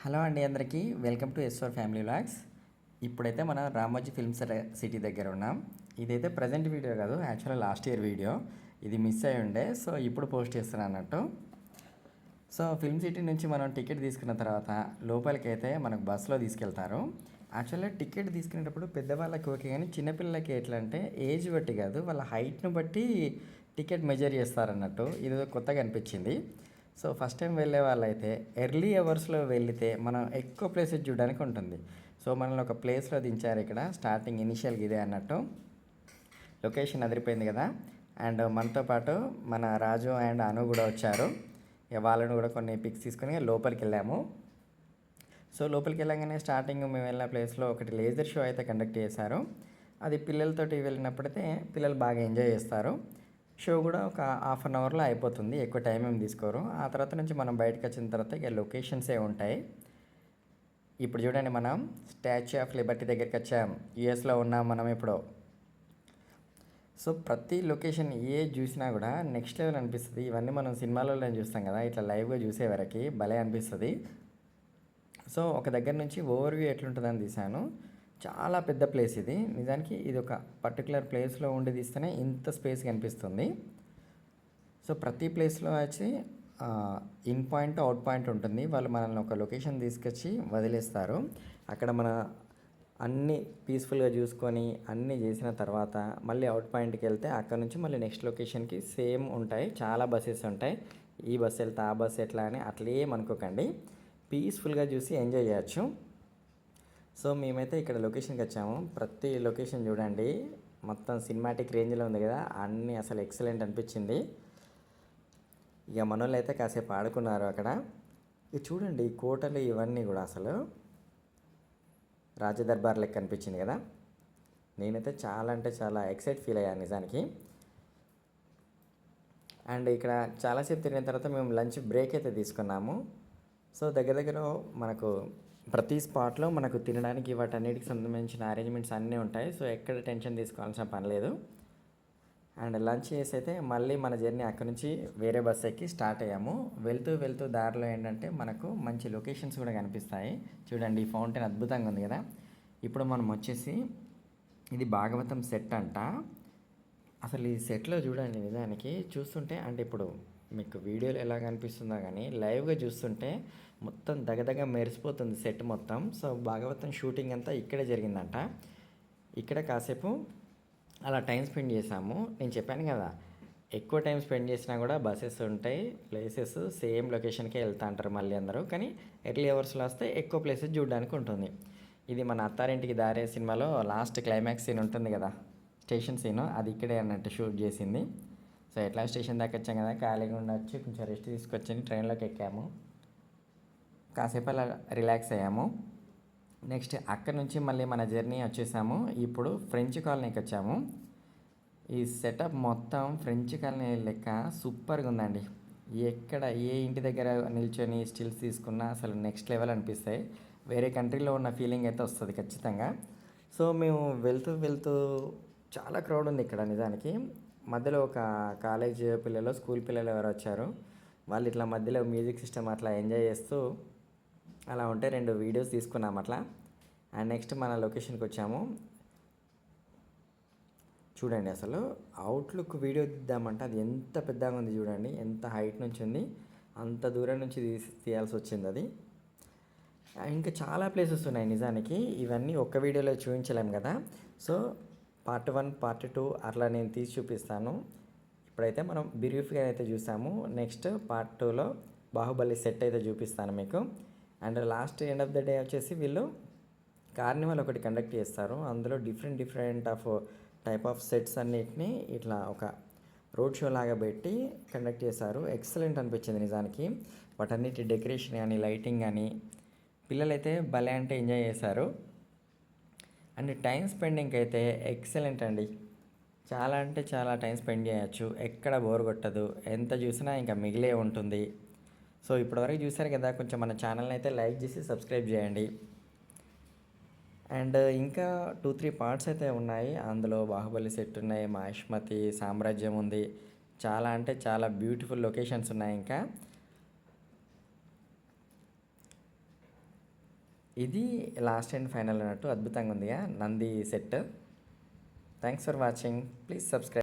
Hello అండి అందరికీ welcome to SR family vlogs. ఇప్పుడైతే మనం రామోజీ ఫిల్మ్ సిటీ దగ్గర ఉన్నాం. ఇదైతే ప్రజెంట్ వీడియో కాదు, యాక్చువల్గా లాస్ట్ ఇయర్ వీడియో. ఇది మిస్ అయి ఉండే, సో ఇప్పుడు పోస్ట్ చేస్తున్నాను అన్నట్టు. సో ఫిల్మ్ సిటీ నుంచి మనం టికెట్ తీసుకున్న తర్వాత లోపలికి అయితే మనకు బస్సులో తీసుకెళ్తారు. యాక్చువల్గా టికెట్ తీసుకునేటప్పుడు పెద్దవాళ్ళకి ఓకే, కానీ చిన్నపిల్లలకి ఎట్లా అంటే ఏజ్ బట్టి కాదు, వాళ్ళ హైట్ను బట్టి టికెట్ మెజర్ చేస్తారన్నట్టు. ఇది కొత్తగా అనిపించింది. సో ఫస్ట్ టైం వెళ్ళే వాళ్ళైతే ఎర్లీ అవర్స్లో వెళితే మనం ఎక్కువ ప్లేసెస్ చూడడానికి ఉంటుంది. సో మనల్ని ఒక ప్లేస్లో దించారు. ఇక్కడ స్టార్టింగ్ ఇనిషియల్గా ఇదే అన్నట్టు. లొకేషన్ అదిరిపోయింది కదా. అండ్ మనతో పాటు మన రాజు అండ్ అను కూడా వచ్చారు. వాళ్ళని కూడా కొన్ని పిక్స్ తీసుకొని లోపలికి వెళ్ళాము. సో లోపలికి వెళ్ళగానే స్టార్టింగ్ మేము వెళ్ళిన ప్లేస్లో ఒకటి లేజర్ షో అయితే కండక్ట్ చేశారు. అది పిల్లలతోటి వెళ్ళినప్పుడైతే పిల్లలు బాగా ఎంజాయ్ చేస్తారు. షో కూడా ఒక హాఫ్ అన్ అవర్లో అయిపోతుంది, ఎక్కువ టైం ఏమి తీసుకోరు. ఆ తర్వాత నుంచి మనం బయటకు వచ్చిన తర్వాత ఇక లొకేషన్సే ఉంటాయి. ఇప్పుడు చూడండి, మనం స్టాచ్యూ ఆఫ్ లిబర్టీ దగ్గరికి వచ్చాం. యుఎస్లో ఉన్నాం మనం ఇప్పుడు. సో ప్రతి లొకేషన్ ఏ చూసినా కూడా నెక్స్ట్ లెవెల్ అనిపిస్తుంది. ఇవన్నీ మనం సినిమాలలో చూస్తాం కదా, ఇట్లా లైవ్గా చూసే వరకు భలే అనిపిస్తుంది. సో ఒక దగ్గర నుంచి ఓవర్వ్యూ ఎట్లుంటుందని తీశాను. చాలా పెద్ద ప్లేస్ ఇది. నిజానికి ఇది ఒక పర్టికులర్ ప్లేస్లో ఉండి తీస్తేనే ఇంత స్పేస్ కనిపిస్తుంది. సో ప్రతి ప్లేస్లో వచ్చి ఇన్ పాయింట్ అవుట్ పాయింట్ ఉంటుంది. వాళ్ళు మనల్ని ఒక లొకేషన్ తీసుకొచ్చి వదిలేస్తారు. అక్కడ మన అన్నీ పీస్ఫుల్గా చూసుకొని అన్నీ చేసిన తర్వాత మళ్ళీ అవుట్ పాయింట్కి వెళ్తే అక్కడ నుంచి మళ్ళీ నెక్స్ట్ లొకేషన్కి సేమ్ ఉంటాయి. చాలా బస్సెస్ ఉంటాయి. ఈ బస్సు వెళ్తే ఆ బస్సు ఎట్లా అని అట్లేం అనుకోకండి, పీస్ఫుల్గా చూసి ఎంజాయ్ చేయొచ్చు. సో మేమైతే ఇక్కడ లొకేషన్కి వచ్చాము. ప్రతి లొకేషన్ చూడండి, మొత్తం సినిమాటిక్ రేంజ్లో ఉంది కదా, అన్నీ అసలు ఎక్సలెంట్ అనిపించింది. ఇక మనోళ్ళు అయితే కాసేపు ఆడుకున్నారు అక్కడ. ఇది చూడండి, ఈ కోటలు ఇవన్నీ కూడా అసలు రాజదర్బార్ లెక్క అనిపించింది కదా. నేనైతే చాలా అంటే చాలా ఎక్సైట్ ఫీల్ అయ్యాను నిజానికి. అండ్ ఇక్కడ చాలాసేపు తిరిగిన తర్వాత మేము లంచ్ బ్రేక్ అయితే తీసుకున్నాము. సో దగ్గర దగ్గర మనకు ప్రతి స్పాట్లో మనకు తినడానికి వాటన్నిటికి సంబంధించిన అరేంజ్మెంట్స్ అన్నీ ఉంటాయి. సో ఎక్కడ టెన్షన్ తీసుకోవాల్సిన పని లేదు. అండ్ లంచ్ చేసి అయితే మళ్ళీ మన జర్నీ అక్కడ నుంచి వేరే బస్ ఎక్కి స్టార్ట్ అయ్యాము. వెళ్తూ వెళ్తూ దారిలో ఏంటంటే మనకు మంచి లొకేషన్స్ కూడా కనిపిస్తాయి. చూడండి, ఈ ఫౌంటైన్ అద్భుతంగా ఉంది కదా. ఇప్పుడు మనం వచ్చేసి ఇది భాగవతం సెట్ అంట. అసలు ఈ సెట్లో చూడండి, నిజానికి చూస్తుంటే అంటే ఇప్పుడు మీకు వీడియోలో ఎలా కనిపిస్తుందో కానీ లైవ్గా చూస్తుంటే మొత్తం దగదగ మెరిసిపోతుంది సెట్ మొత్తం. సో భాగవతం షూటింగ్ అంతా ఇక్కడే జరిగిందంట. ఇక్కడ కాసేపు అలా టైం స్పెండ్ చేసాము. నేను చెప్పాను కదా, ఎక్కువ టైం స్పెండ్ చేసినా కూడా బస్సెస్ ఉంటాయి, ప్లేసెస్ సేమ్ లొకేషన్కే వెళ్తా అంటారు మళ్ళీ అందరూ. కానీ ఎర్లీ అవర్స్లో వస్తే ఎక్కువ ప్లేసెస్ చూడడానికి ఉంటుంది. ఇది మన అత్తారింటికి దారే సినిమాలో లాస్ట్ క్లైమాక్స్ సీన్ ఉంటుంది కదా, స్టేషన్ సీను, అది ఇక్కడే అన్నట్టు షూట్ చేసింది. సో ఎట్లా స్టేషన్ దాకా వచ్చాం కదా, ఖాళీగా ఉండొచ్చు, కొంచెం రెస్ట్ తీసుకొచ్చి ట్రైన్లోకి ఎక్కాము. కాసేపు అలా రిలాక్స్ అయ్యాము. నెక్స్ట్ అక్కడ నుంచి మళ్ళీ మన జర్నీ వచ్చేసాము. ఇప్పుడు ఫ్రెంచ్ కాలనీకి వచ్చాము. ఈ సెటప్ మొత్తం ఫ్రెంచ్ కాలనీ లెక్క సూపర్గా ఉందండి. ఎక్కడ ఏ ఇంటి దగ్గర నిల్చొని స్టిల్స్ తీసుకున్నా అసలు నెక్స్ట్ లెవెల్ అనిపిస్తాయి. వేరే కంట్రీలో ఉన్న ఫీలింగ్ అయితే వస్తుంది ఖచ్చితంగా. సో మేము వెళ్తూ వెళ్తూ చాలా క్రౌడ్ ఉంది ఇక్కడ నిజానికి. మధ్యలో ఒక కాలేజ్ పిల్లలు, స్కూల్ పిల్లలు ఎవరు వచ్చారు. వాళ్ళు ఇట్లా మధ్యలో మ్యూజిక్ సిస్టమ్ అట్లా ఎంజాయ్ చేస్తూ అలా ఉంటే 2 వీడియోస్ తీసుకున్నాం అట్లా. అండ్ నెక్స్ట్ మన లొకేషన్కి వచ్చాము. చూడండి, అసలు అవుట్లుక్ వీడియో తీద్దామంటే అది ఎంత పెద్దగా ఉంది చూడండి, ఎంత హైట్ నుంచి ఉంది, అంత దూరం నుంచి తీయాల్సి వచ్చింది అది. ఇంకా చాలా ప్లేసెస్ ఉన్నాయి నిజానికి, ఇవన్నీ ఒక్క వీడియోలో చూపించలేము కదా. సో పార్ట్ 1 పార్ట్ 2 అట్లా నేను తీసి చూపిస్తాను. ఇప్పుడైతే మనం బ్రీఫ్గా అయితే చూసాము. నెక్స్ట్ పార్ట్ 2లో బాహుబలి సెట్ అయితే చూపిస్తాను మీకు. And last end of the day వచ్చేసి వీళ్ళు కార్నివల్ ఒకటి కండక్ట్ చేస్తారు. అందులో డిఫరెంట్ టైప్ ఆఫ్ సెట్స్ అన్నిటిని ఇట్లా ఒక రోడ్ షో లాగా పెట్టి కండక్ట్ చేశారు. ఎక్సలెంట్ అనిపించింది నిజానికి. వాటన్నిటి డెకరేషన్ కానీ లైటింగ్ కానీ పిల్లలైతే భలే అంటే ఎంజాయ్ చేశారు. అండ్ టైం స్పెండింగ్ అయితే ఎక్సలెంట్ అండి. చాలా అంటే చాలా టైం స్పెండ్ చేయొచ్చు, ఎక్కడ బోర్ కొట్టదు, ఎంత చూసినా ఇంకా మిగిలే ఉంటుంది. సో ఇప్పటివరకు చూసారు కదా, కొంచెం మన ఛానల్ని అయితే లైక్ చేసి సబ్స్క్రైబ్ చేయండి. అండ్ ఇంకా 2-3 పార్ట్స్ అయితే ఉన్నాయి. అందులో బాహుబలి సెట్ ఉన్నాయి, మహిష్మతి సామ్రాజ్యం ఉంది, చాలా అంటే చాలా బ్యూటిఫుల్ లొకేషన్స్ ఉన్నాయి. ఇంకా ఇది లాస్ట్ అండ్ ఫైనల్ అన్నట్టు అద్భుతంగా ఉందిగా Nandi set. Thanks for watching. Please subscribe.